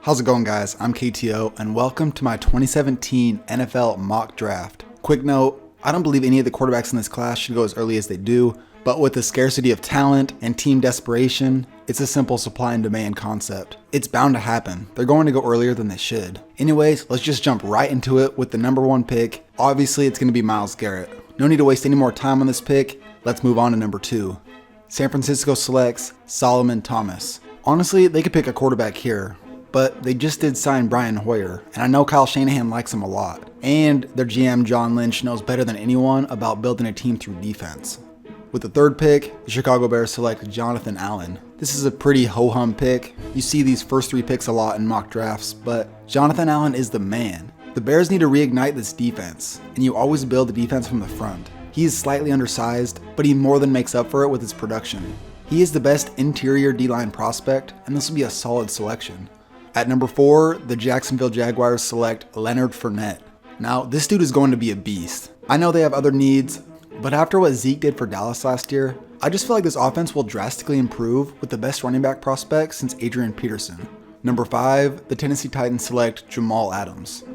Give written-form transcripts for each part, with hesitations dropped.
How's it going, guys? I'm KTO, and welcome to my 2017 NFL mock draft. Quick note, I don't believe any of the quarterbacks in this class should go as early as they do, but with the scarcity of talent and team desperation, it's a simple supply and demand concept. It's bound to happen. They're going to go earlier than they should. Anyways, let's just jump right into it with the number one pick. Obviously, it's going to be Myles Garrett. No need to waste any more time on this pick. Let's move on to number two. San Francisco selects Soloman Thomas. Honestly, they could pick a quarterback here, but they just did sign Brian Hoyer, and I know Kyle Shanahan likes him a lot. And their GM John Lynch knows better than anyone about building a team through defense. With the third pick, the Chicago Bears select Jonathan Allen. This is a pretty ho-hum pick. You see these first three picks a lot in mock drafts, but Jonathan Allen is the man. The Bears need to reignite this defense, and you always build the defense from the front. He is slightly undersized, but he more than makes up for it with his production. He is the best interior D-line prospect, and this will be a solid selection. At number 4, the Jacksonville Jaguars select Leonard Fournette. Now, this dude is going to be a beast. I know they have other needs, but after what Zeke did for Dallas last year, I just feel like this offense will drastically improve with the best running back prospect since Adrian Peterson. Number 5, the Tennessee Titans select Jamal Adams.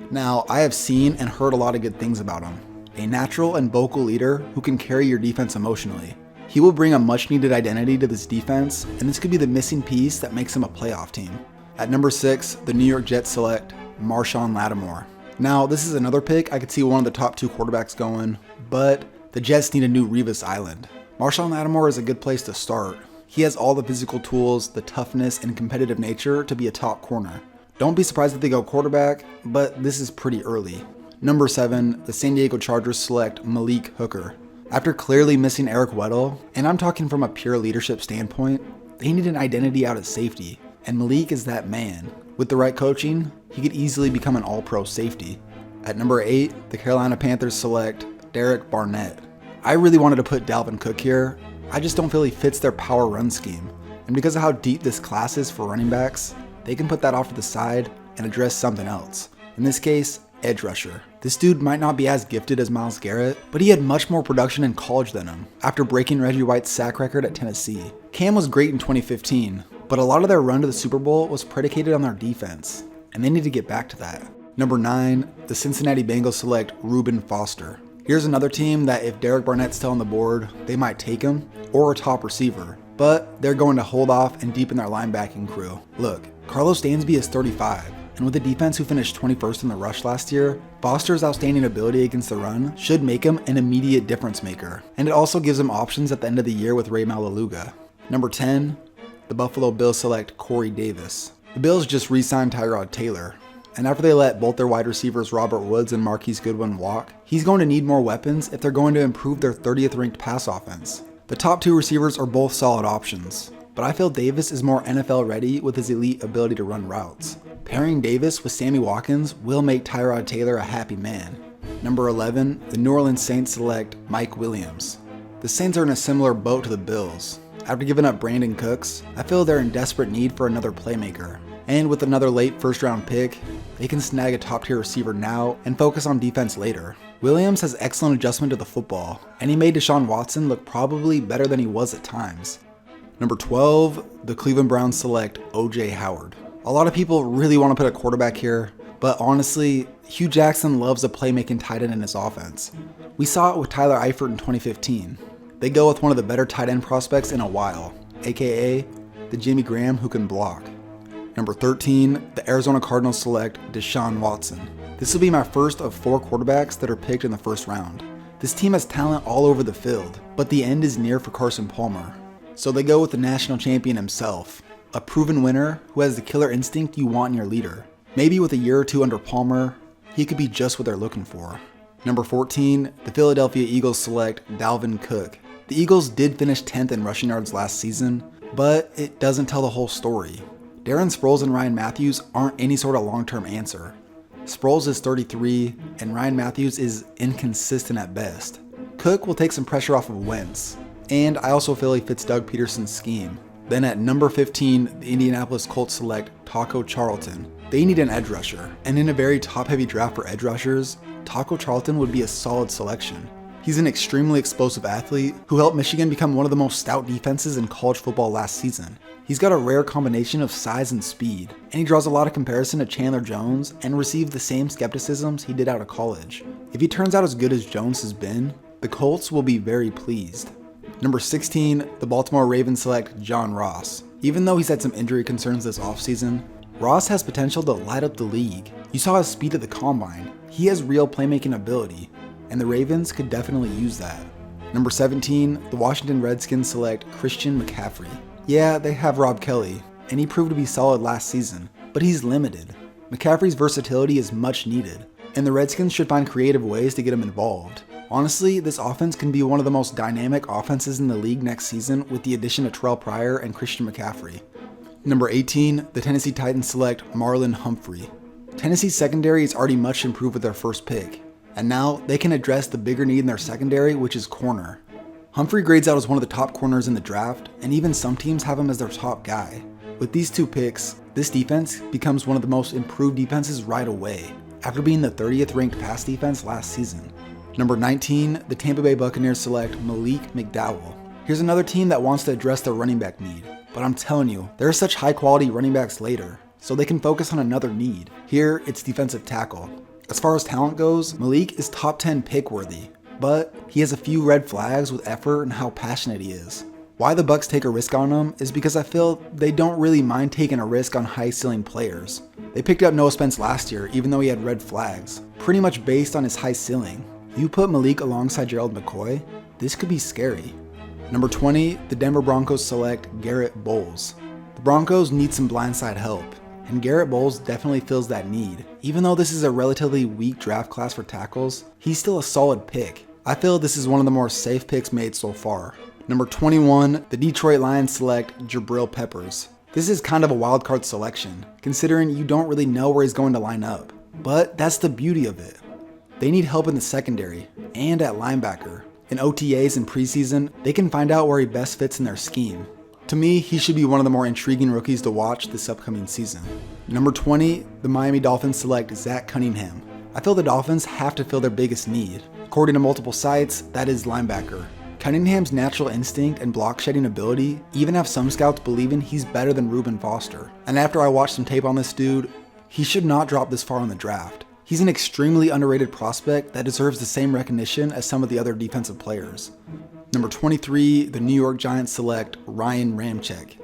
Now, I have seen and heard a lot of good things about him. A natural and vocal leader who can carry your defense emotionally. He will bring a much-needed identity to this defense, and this could be the missing piece that makes him a playoff team. At number 6, the New York Jets select Marshon Lattimore. Now, this is another pick I could see one of the top 2 quarterbacks going, but the Jets need a new Revis Island. Marshon Lattimore is a good place to start. He has all the physical tools, the toughness, and competitive nature to be a top corner. Don't be surprised if they go quarterback, but this is pretty early. Number 7, the San Diego Chargers select Malik Hooker. After clearly missing Eric Weddle, and I'm talking from a pure leadership standpoint, they need an identity out at safety. And Malik is that man. With the right coaching, he could easily become an all-pro safety. At number 8, the Carolina Panthers select Garett Barnett. I really wanted to put Dalvin Cook here. I just don't feel he fits their power run scheme. And because of how deep this class is for running backs, they can put that off to the side and address something else. In this case, edge rusher. This dude might not be as gifted as Myles Garrett, but he had much more production in college than him, after breaking Reggie White's sack record at Tennessee. Cam was great in 2015, but a lot of their run to the Super Bowl was predicated on their defense, and they need to get back to that. Number 9, the Cincinnati Bengals select Reuben Foster. Here's another team that if Derek Barnett's still on the board, they might take him, or a top receiver, but they're going to hold off and deepen their linebacking crew. Look, Carlos Dansby is 35, and with a defense who finished 21st in the rush last year, Foster's outstanding ability against the run should make him an immediate difference maker, and it also gives him options at the end of the year with Ray Maluga. Number 10, the Buffalo Bills select Corey Davis. The Bills just re-signed Tyrod Taylor, and after they let both their wide receivers Robert Woods and Marquise Goodwin walk, he's going to need more weapons if they're going to improve their 30th ranked pass offense. The top 2 receivers are both solid options, but I feel Davis is more NFL ready with his elite ability to run routes. Pairing Davis with Sammy Watkins will make Tyrod Taylor a happy man. Number 11, the New Orleans Saints select Mike Williams. The Saints are in a similar boat to the Bills. After giving up Brandon Cooks, I feel they're in desperate need for another playmaker. And with another late first-round pick, they can snag a top-tier receiver now and focus on defense later. Williams has excellent adjustment to the football, and he made Deshaun Watson look probably better than he was at times. Number 12, the Cleveland Browns select O.J. Howard. A lot of people really want to put a quarterback here, but honestly, Hugh Jackson loves a playmaking tight end in his offense. We saw it with Tyler Eifert in 2015. They go with one of the better tight end prospects in a while, aka the Jimmy Graham who can block. Number 13, the Arizona Cardinals select Deshaun Watson. This will be my first of 4 quarterbacks that are picked in the first round. This team has talent all over the field, but the end is near for Carson Palmer. So they go with the national champion himself, a proven winner who has the killer instinct you want in your leader. Maybe with a year or 2 under Palmer, he could be just what they're looking for. Number 14, the Philadelphia Eagles select Dalvin Cook. The Eagles did finish 10th in rushing yards last season, but it doesn't tell the whole story. Darren Sproles and Ryan Matthews aren't any sort of long-term answer. Sproles is 33, and Ryan Matthews is inconsistent at best. Cook will take some pressure off of Wentz, and I also feel he fits Doug Peterson's scheme. Then at number 15, the Indianapolis Colts select Taco Charlton. They need an edge rusher, and in a very top-heavy draft for edge rushers, Taco Charlton would be a solid selection. He's an extremely explosive athlete who helped Michigan become one of the most stout defenses in college football last season. He's got a rare combination of size and speed, and he draws a lot of comparison to Chandler Jones and received the same skepticisms he did out of college. If he turns out as good as Jones has been, the Colts will be very pleased. Number 16, the Baltimore Ravens select John Ross. Even though he's had some injury concerns this offseason, Ross has potential to light up the league. You saw his speed at the combine. He has real playmaking ability, and the Ravens could definitely use that. Number 17, the Washington Redskins select Christian McCaffrey. Yeah, they have Rob Kelly, and he proved to be solid last season, but he's limited. McCaffrey's versatility is much needed, and the Redskins should find creative ways to get him involved. Honestly, this offense can be one of the most dynamic offenses in the league next season with the addition of Terrell Pryor and Christian McCaffrey. Number 18, the Tennessee Titans select Marlon Humphrey. Tennessee's secondary is already much improved with their first pick, and now they can address the bigger need in their secondary, which is corner. Humphrey grades out as one of the top corners in the draft, and even some teams have him as their top guy. With these two picks, this defense becomes one of the most improved defenses right away, after being the 30th ranked pass defense last season. Number 19, the Tampa Bay Buccaneers select Malik McDowell. Here's another team that wants to address their running back need, but I'm telling you, there are such high quality running backs later, so they can focus on another need. Here, it's defensive tackle. As far as talent goes, Malik is top 10 pick worthy, but he has a few red flags with effort and how passionate he is. Why the Bucs take a risk on him is because I feel they don't really mind taking a risk on high ceiling players. They picked up Noah Spence last year even though he had red flags, pretty much based on his high ceiling. You put Malik alongside Gerald McCoy, this could be scary. Number 20, the Denver Broncos select Garett Bolles. The Broncos need some blindside help, and Garett Bolles definitely fills that need. Even though this is a relatively weak draft class for tackles, he's still a solid pick. I feel this is one of the more safe picks made so far. Number 21, the Detroit Lions select Jabrill Peppers. This is kind of a wild card selection, considering you don't really know where he's going to line up. But that's the beauty of it. They need help in the secondary and at linebacker. In OTAs and preseason, they can find out where he best fits in their scheme. To me, he should be one of the more intriguing rookies to watch this upcoming season. Number 20, the Miami Dolphins select Zach Cunningham. I feel the Dolphins have to fill their biggest need. According to multiple sites, that is linebacker. Cunningham's natural instinct and block shedding ability even have some scouts believing he's better than Reuben Foster. And after I watched some tape on this dude, he should not drop this far in the draft. He's an extremely underrated prospect that deserves the same recognition as some of the other defensive players. Number 23, the New York Giants select Ryan Ramczyk.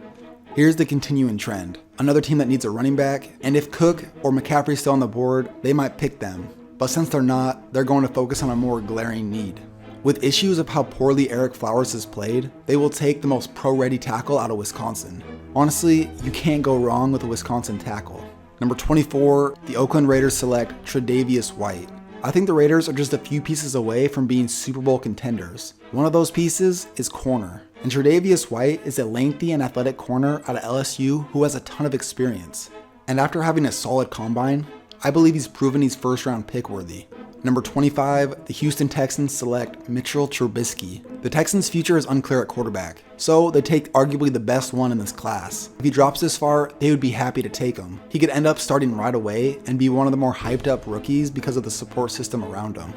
Here's the continuing trend. Another team that needs a running back, and if Cook or McCaffrey still on the board, they might pick them. But since they're not, they're going to focus on a more glaring need. With issues of how poorly Ereck Flowers has played, they will take the most pro-ready tackle out of Wisconsin. Honestly, you can't go wrong with a Wisconsin tackle. Number 24, the Oakland Raiders select Tre'Davious White. I think the Raiders are just a few pieces away from being Super Bowl contenders. One of those pieces is corner. And Tre'Davious White is a lengthy and athletic corner out of LSU who has a ton of experience. And after having a solid combine, I believe he's proven he's first round pick worthy. Number 25, the Houston Texans select Mitchell Trubisky. The Texans' future is unclear at quarterback, so they take arguably the best one in this class. If he drops this far, they would be happy to take him. He could end up starting right away and be one of the more hyped up rookies because of the support system around him.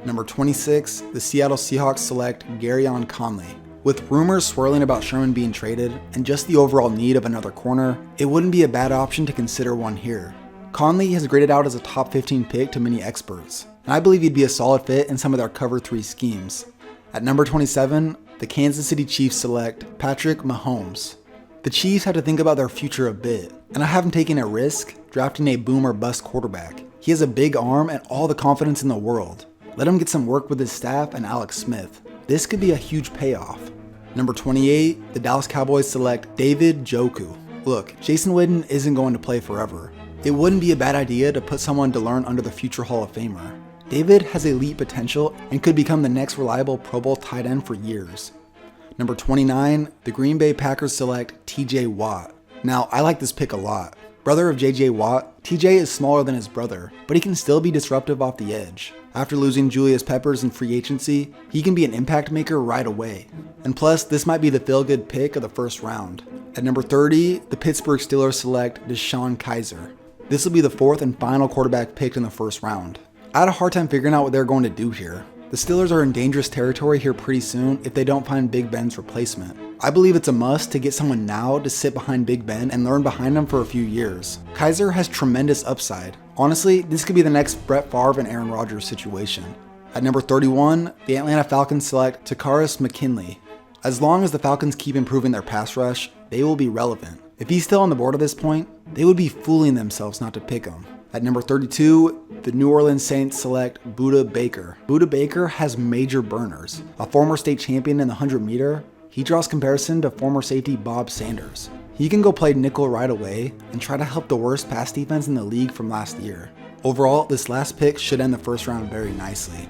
Number 26, the Seattle Seahawks select Garyon Conley. With rumors swirling about Sherman being traded and just the overall need of another corner, it wouldn't be a bad option to consider one here. Conley has graded out as a top 15 pick to many experts, and I believe he'd be a solid fit in some of their cover 3 schemes. At number 27, the Kansas City Chiefs select Patrick Mahomes. The Chiefs have to think about their future a bit, and I haven't taken a risk drafting a boom or bust quarterback. He has a big arm and all the confidence in the world. Let him get some work with his staff and Alex Smith. This could be a huge payoff. Number 28, the Dallas Cowboys select David Njoku. Look, Jason Witten isn't going to play forever. It wouldn't be a bad idea to put someone to learn under the future Hall of Famer. David has elite potential and could become the next reliable Pro Bowl tight end for years. Number 29, the Green Bay Packers select TJ Watt. Now, I like this pick a lot. Brother of JJ Watt, TJ is smaller than his brother, but he can still be disruptive off the edge. After losing Julius Peppers in free agency, he can be an impact maker right away. And plus, this might be the feel-good pick of the first round. At number 30, the Pittsburgh Steelers select Deshaun Kaiser. This will be the 4th and final quarterback picked in the first round. I had a hard time figuring out what they're going to do here. The Steelers are in dangerous territory here pretty soon if they don't find Big Ben's replacement. I believe it's a must to get someone now to sit behind Big Ben and learn behind him for a few years. Kizer has tremendous upside. Honestly, this could be the next Brett Favre and Aaron Rodgers situation. At number 31, the Atlanta Falcons select Takkarist McKinley. As long as the Falcons keep improving their pass rush, they will be relevant. If he's still on the board at this point, they would be fooling themselves not to pick him. At number 32, the New Orleans Saints select Budda Baker. Budda Baker has major burners. A former state champion in the 100 meter, he draws comparison to former safety Bob Sanders. He can go play nickel right away and try to help the worst pass defense in the league from last year. Overall, this last pick should end the first round very nicely.